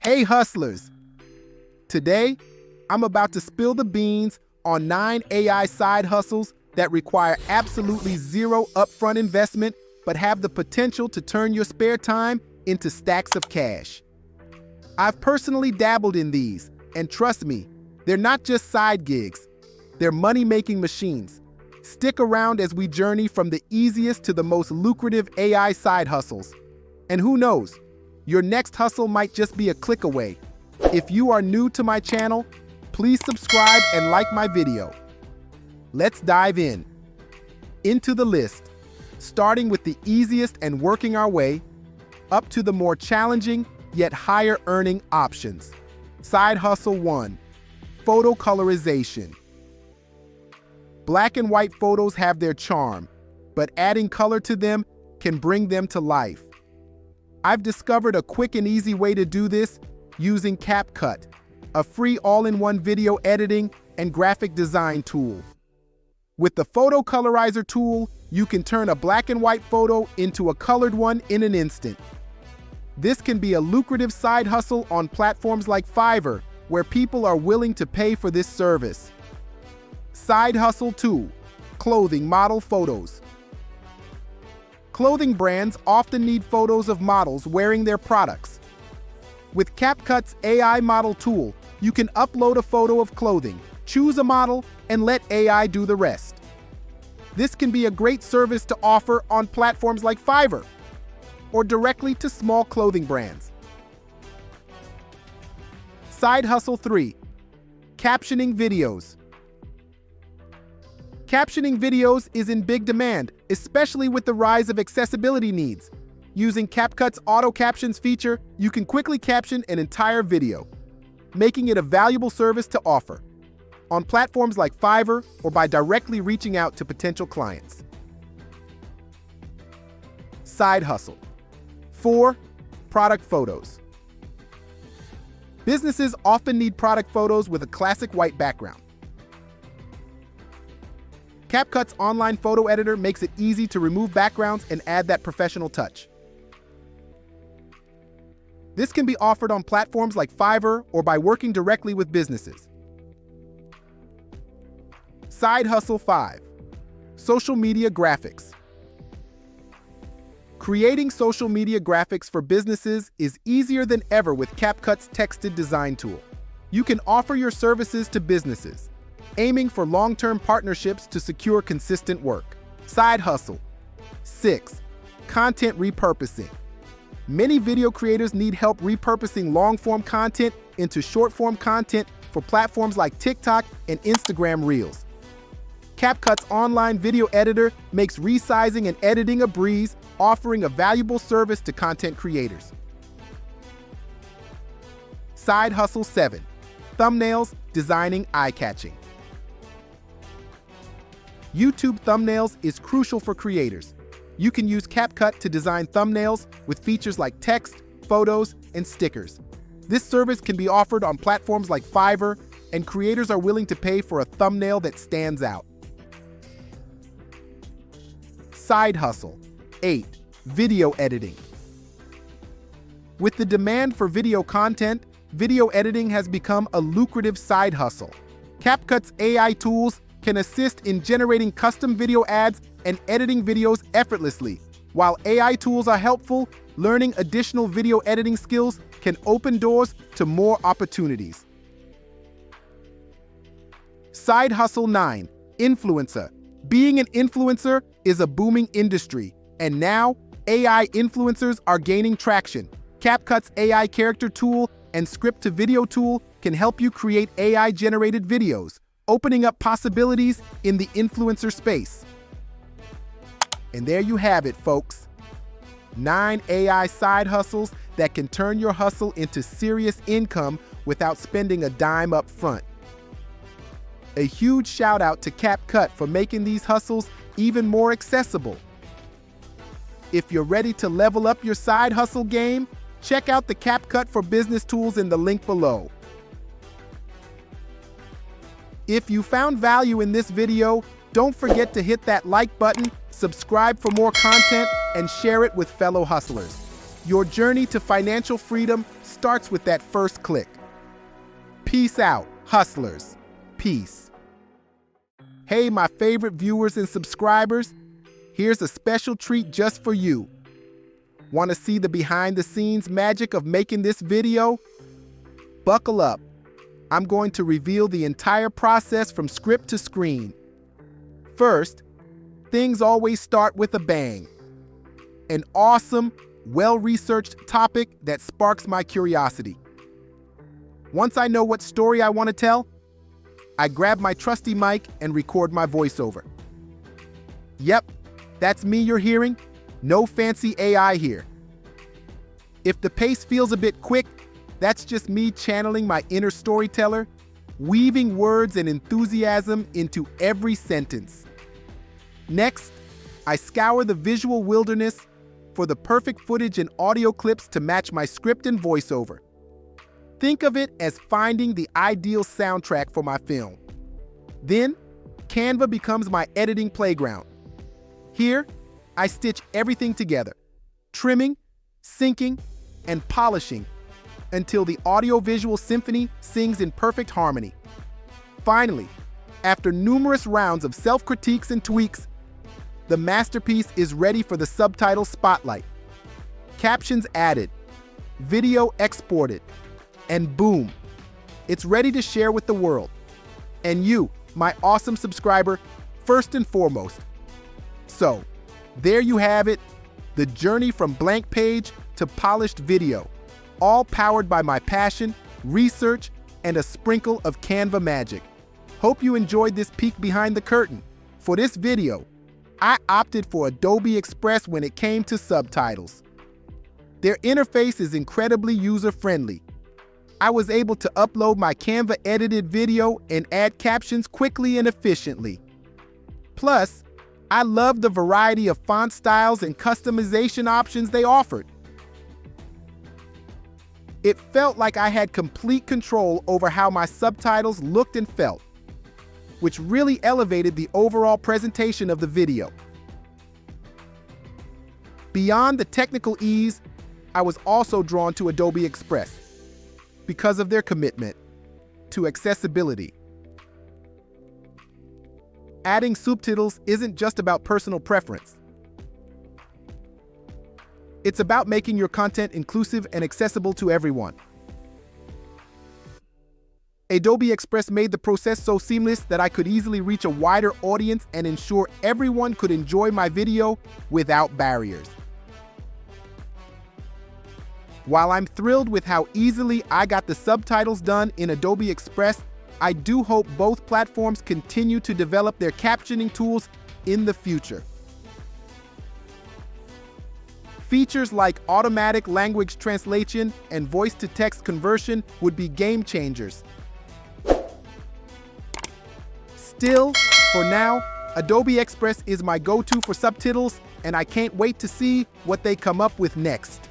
Hey hustlers! Today, I'm about to spill the beans on 9 AI side hustles that require absolutely zero upfront investment but have the potential to turn your spare time into stacks of cash. I've personally dabbled in these, and trust me, they're not just side gigs, they're money-making machines. Stick around as we journey from the easiest to the most lucrative AI side hustles. And who knows, your next hustle might just be a click away. If you are new to my channel, please subscribe and like my video. Let's dive into the list, starting with the easiest and working our way up to the more challenging yet higher earning options. Side hustle 1, photo colorization. Black and white photos have their charm, but adding color to them can bring them to life. I've discovered a quick and easy way to do this using CapCut, a free all-in-one video editing and graphic design tool. With the Photo Colorizer tool, you can turn a black and white photo into a colored one in an instant. This can be a lucrative side hustle on platforms like Fiverr, where people are willing to pay for this service. Side hustle 2, clothing model photos. Clothing brands often need photos of models wearing their products. With CapCut's AI model tool, you can upload a photo of clothing, choose a model, and let AI do the rest. This can be a great service to offer on platforms like Fiverr or directly to small clothing brands. Side hustle 3, captioning videos. Captioning videos is in big demand, especially with the rise of accessibility needs. Using CapCut's auto captions feature, you can quickly caption an entire video, making it a valuable service to offer on platforms like Fiverr or by directly reaching out to potential clients. Side hustle 4, product photos. Businesses often need product photos with a classic white background. CapCut's online photo editor makes it easy to remove backgrounds and add that professional touch. This can be offered on platforms like Fiverr or by working directly with businesses. Side hustle 5, social media graphics. Creating social media graphics for businesses is easier than ever with CapCut's texted design tool. You can offer your services to businesses, aiming for long-term partnerships to secure consistent work. Side hustle 6, content repurposing. Many video creators need help repurposing long-form content into short-form content for platforms like TikTok and Instagram Reels. CapCut's online video editor makes resizing and editing a breeze, offering a valuable service to content creators. Side hustle 7, thumbnails, designing eye-catching. YouTube thumbnails is crucial for creators. You can use CapCut to design thumbnails with features like text, photos, and stickers. This service can be offered on platforms like Fiverr, and creators are willing to pay for a thumbnail that stands out. Side hustle 8, video editing. With the demand for video content, video editing has become a lucrative side hustle. CapCut's AI tools can assist in generating custom video ads and editing videos effortlessly. While AI tools are helpful, learning additional video editing skills can open doors to more opportunities. Side hustle 9, influencer. Being an influencer is a booming industry, and now AI influencers are gaining traction. CapCut's AI character tool and script-to-video tool can help you create AI-generated videos, opening up possibilities in the influencer space. And there you have it, folks. 9 AI side hustles that can turn your hustle into serious income without spending a dime up front. A huge shout out to CapCut for making these hustles even more accessible. If you're ready to level up your side hustle game, check out the CapCut for Business tools in the link below. If you found value in this video, don't forget to hit that like button, subscribe for more content, and share it with fellow hustlers. Your journey to financial freedom starts with that first click. Peace out, hustlers. Peace. Hey, my favorite viewers and subscribers, here's a special treat just for you. Want to see the behind-the-scenes magic of making this video? Buckle up. I'm going to reveal the entire process from script to screen. First, things always start with a bang. An awesome, well-researched topic that sparks my curiosity. Once I know what story I want to tell, I grab my trusty mic and record my voiceover. Yep, that's me you're hearing. No fancy AI here. If the pace feels a bit quick, that's just me channeling my inner storyteller, weaving words and enthusiasm into every sentence. Next, I scour the visual wilderness for the perfect footage and audio clips to match my script and voiceover. Think of it as finding the ideal soundtrack for my film. Then, Canva becomes my editing playground. Here, I stitch everything together, trimming, syncing, and polishing until the audiovisual symphony sings in perfect harmony. Finally, after numerous rounds of self-critiques and tweaks, the masterpiece is ready for the subtitle spotlight. Captions added, video exported, and boom, it's ready to share with the world. And you, my awesome subscriber, first and foremost. So, there you have it, the journey from blank page to polished video, all powered by my passion, research, and a sprinkle of Canva magic. Hope you enjoyed this peek behind the curtain. For this video, I opted for Adobe Express when it came to subtitles. Their interface is incredibly user-friendly. I was able to upload my Canva edited video and add captions quickly and efficiently. Plus, I loved the variety of font styles and customization options they offered. It felt like I had complete control over how my subtitles looked and felt, which really elevated the overall presentation of the video. Beyond the technical ease, I was also drawn to Adobe Express because of their commitment to accessibility. Adding subtitles isn't just about personal preference. It's about making your content inclusive and accessible to everyone. Adobe Express made the process so seamless that I could easily reach a wider audience and ensure everyone could enjoy my video without barriers. While I'm thrilled with how easily I got the subtitles done in Adobe Express, I do hope both platforms continue to develop their captioning tools in the future. Features like automatic language translation and voice-to-text conversion would be game changers. Still, for now, Adobe Express is my go-to for subtitles, and I can't wait to see what they come up with next.